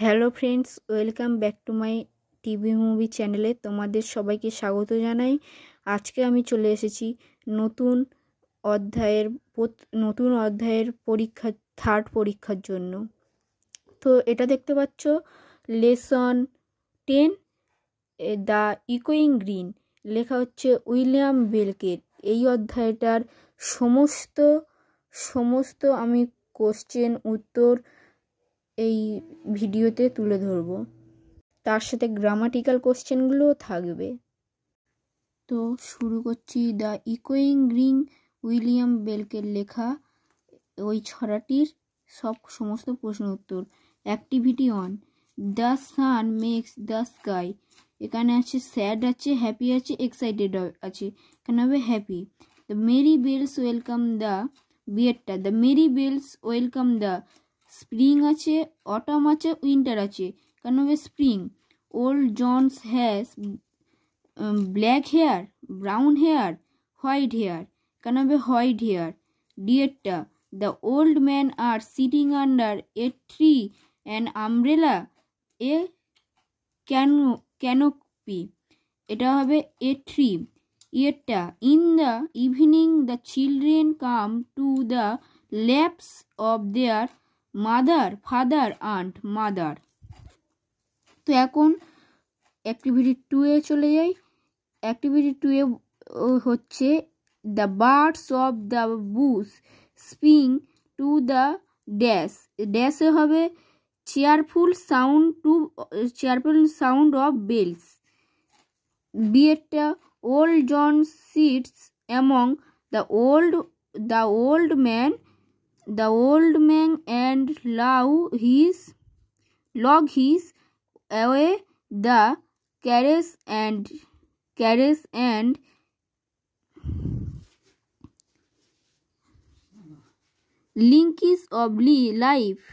Hello friends, welcome back to my TV movie চ্যানেলে তোমাদের সবাইকে স্বাগত জানাই। আজকে আমি চলে এসেছি নতুন অধ্যায়ের থার্ড পরীক্ষার জন্য। তো এটা দেখতে পাচ্ছ লেসন 10 দ্য ইকোয়িং গ্রিন, লেখা হচ্ছে উইলিয়াম বেলকের। এই অধ্যায়টার সমস্ত আমি কোশ্চেন উত্তর এই ভিডিওতে তুলে ধরব, তার সাথে গ্রামাটিক্যাল কোশ্চেনগুলোও থাকবে। তো শুরু করছি। দ্য ইকোয়িং গ্রিন, উইলিয়াম বেলকের লেখা ওই ছড়াটির সমস্ত প্রশ্ন উত্তর। Activity 1, the sun makes the sky. এখানে আছে স্যাড আছে, হ্যাপি আছে, এক্সাইটেড আছে। এখানে হবে happy. The merry bells welcome the বিয়েরটা, the merry bells welcome the spring আছে, অটম আছে, উইন্টার আছে। এখানে হবে spring. Old John's has black hair, brown hair, white hair. এখানে হবে হোয়াইট হেয়ার। ডিয়ারটা, the old men are sitting under a tree, an umbrella, a canopy. এটা হবে a tree. এটা, in the evening the children come to the laps of their mother, father and mother. তো এখন activity 2 এ চলে যাই। Activity 2 এ হচ্ছে the birds of the bush sing to the dash. ড্যাশে হবে cheerful sound of bells. বিয়েরটা, old John sits among the old man and log his away the carriage and links of life.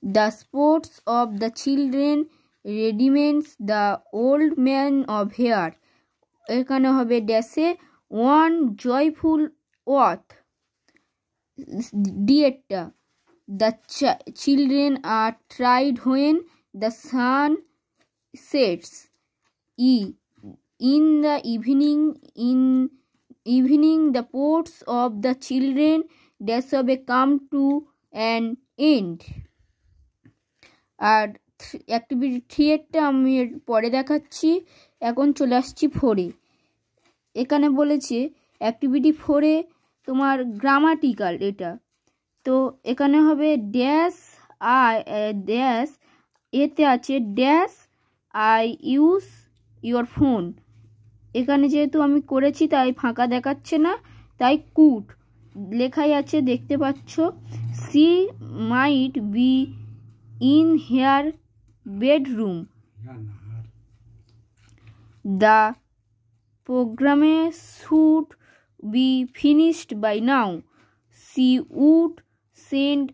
The sports of the children remains the old man of hair. এখানে হবে ড্যাশে one joyful oath. ডিয়েরটা, the children are tried when the sun sets. In the evening the sports of the children dash হবে come to an end. আর activity 3 এরটা আমি পরে দেখাচ্ছি। এখন চলে আসছি 4 এ। এখানে বলেছে অ্যাক্টিভিটি 4 এ তোমার গ্রামাটিক্যাল এটা। তো এখানে হবে ড্যাশ এতে আছে dash I use your phone. এখানে যেহেতু আমি করেছি তাই ফাঁকা দেখাচ্ছে না, তাই কুড লেখাই আছে, দেখতে পাচ্ছ। C might be in her bedroom. The program should be finished by now. She would spend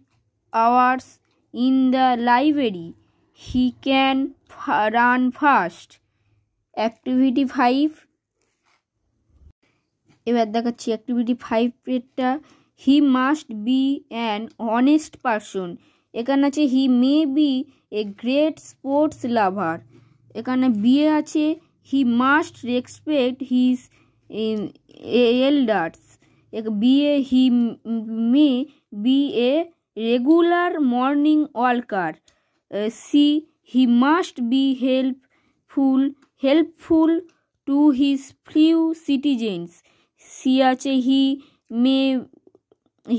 hours in the library. He can run fast. Activity 5. এবার দেখাচ্ছি অ্যাক্টিভিটি 5 এরটা। He must be an honest person. এখানে আছে he may be a great sports lover. এখানে বিয়ে আছে he must respect his elders. বিয়ে he may be a regular morning walker. He must be helpful to his few citizens. C আছে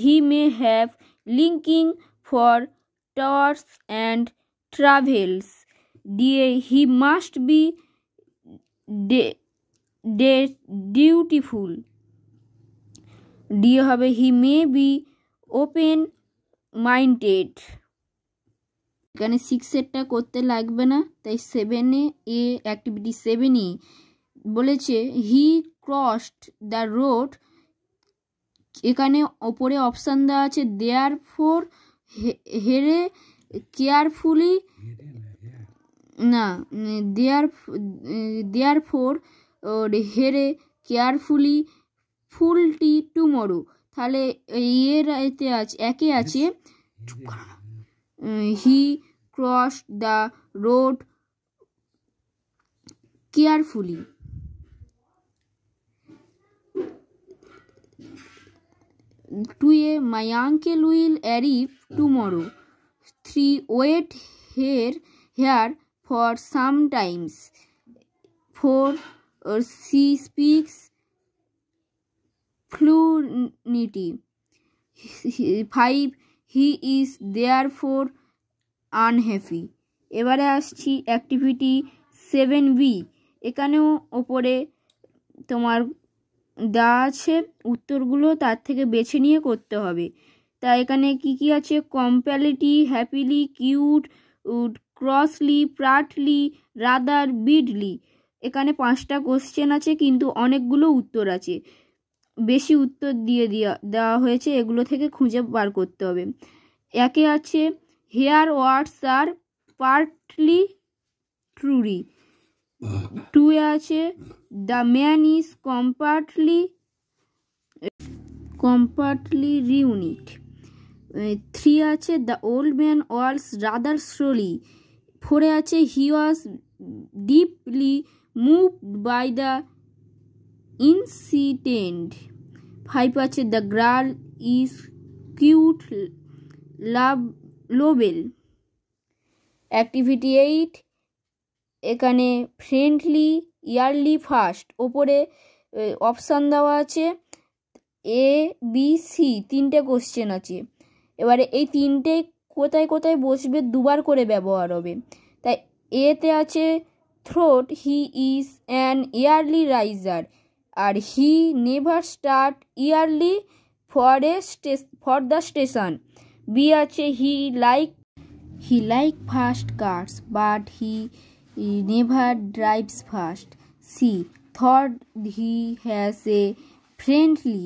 he may have linking for tours and travels. He must be dutiful. হবে he may be open minded. এখানে 6 এরটা করতে লাগবে না, তাই 7 এ activity 7 এ বলেছে হি crossed the road. এখানে ওপরে অপশান দেওয়া আছে দেয়ার ফোর হেরে কেয়ারফুলি, না there for here carefully faulty tomorrow. তাহলে এর এতে আছে, একে আছে he cross the road carefully. Two a my uncle will arrive tomorrow. 3 wait here for some times. 4 she speaks fluently. 5 he is therefore unhappy. এবারে আসছি activity 7B। এখানেও ওপরে তোমার দেওয়া আছে উত্তরগুলো, তার থেকে বেছে নিয়ে করতে হবে। তা এখানে কি কি আছে? কম্প্যালিটি, হ্যাপিলি, কিউট, ক্রসলি, প্রাটলি, রাদার, বিডলি। এখানে 5টা কোশ্চেন আছে, কিন্তু অনেকগুলো উত্তর আছে, বেশি উত্তর দেওয়া হয়েছে, এগুলো থেকে খুঁজে বার করতে হবে। একে আছে her words are partly truly. 2 a আছে the man is comparatively reunite. 3 আছে the old man walks rather slowly. 4 a আছে he was deeply moved by the incident. 5 আছে the girl is cute lovely. Activity 8 এখানে friendly, early, first. ওপরে অপশান দেওয়া আছে A B C, 3টে question আছে। এবারে এই 3টে কোথায় কোথায় বসবে, দুবার করে ব্যবহার হবে। তাই এতে আছে throat, he is an early riser, আর he never start early for the station. B আছে he like fast cars but he never drives fast. C. Third, he has a friendly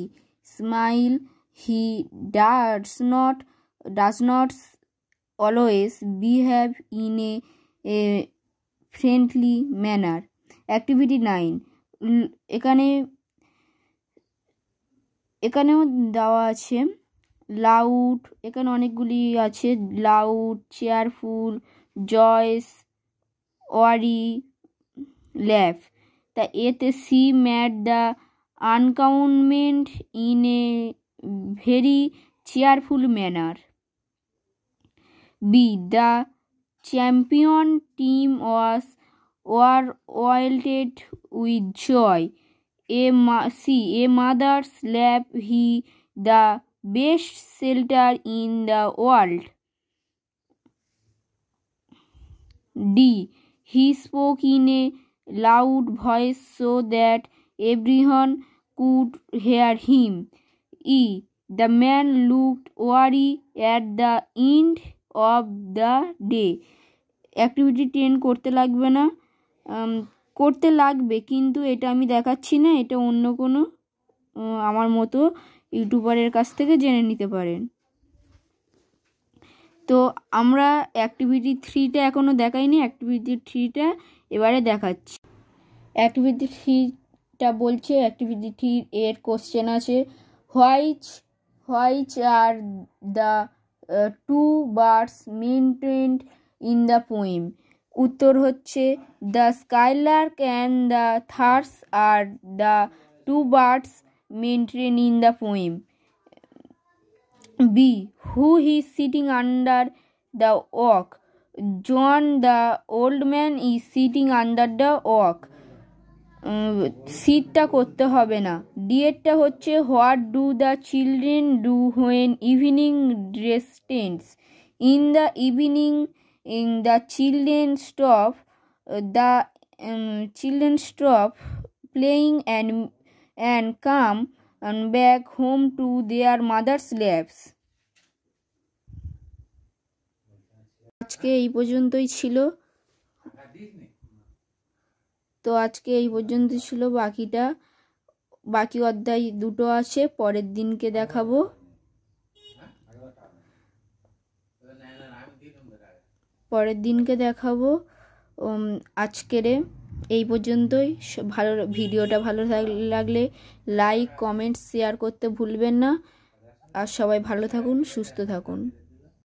smile. He does not always behave in a friendly manner. Activity 9 এখানেও দেওয়া আছে loud. এখানে অনেকগুলি আছে, loud, cheerful, joys, worry, laugh. তা এতে she made the announcement in a very cheerful manner. B the champion team were wilted with joy. C a mother's lap he the best shelter in the world. D he spoke in a loud voice so that everyone could hear him. E. The man looked weary at the end of the day. Activity 10 করতে লাগবে না, করতে লাগবে, কিন্তু এটা আমি দেখাচ্ছি না, এটা অন্য কোনো আমার মতো ইউটিউবারের কাছ থেকে জেনে নিতে পারেন। তো আমরা অ্যাক্টিভিটি 3টা এখনও দেখাইনি, অ্যাক্টিভিটি 3টা এবারে দেখাচ্ছি। অ্যাক্টিভিটি 3টা বলছে, অ্যাক্টিভিটি 3 এর কোশ্চেন আছে which are the 2 birds mentioned in the poem. উত্তর হচ্ছে the skylark and the thrush are the 2 birds mentioned in the poem. B. Who is sitting under the oak? John the old man is sitting under the oak. সিটটা করতে হবে না। D এরটা হচ্ছে what do the children do when evening descends. In the evening the children stop playing and come back home to their mother's laps. আজকে এই পর্যন্তই ছিল। বাকি অধ্যায় 2টো আছে, পরের দিনকে দেখাবো। আজকের এই পর্যন্তই। ভিডিওটা ভালো লাগলে লাইক, কমেন্ট, শেয়ার করতে ভুলবেন না। আর সবাই ভালো থাকুন, সুস্থ থাকুন।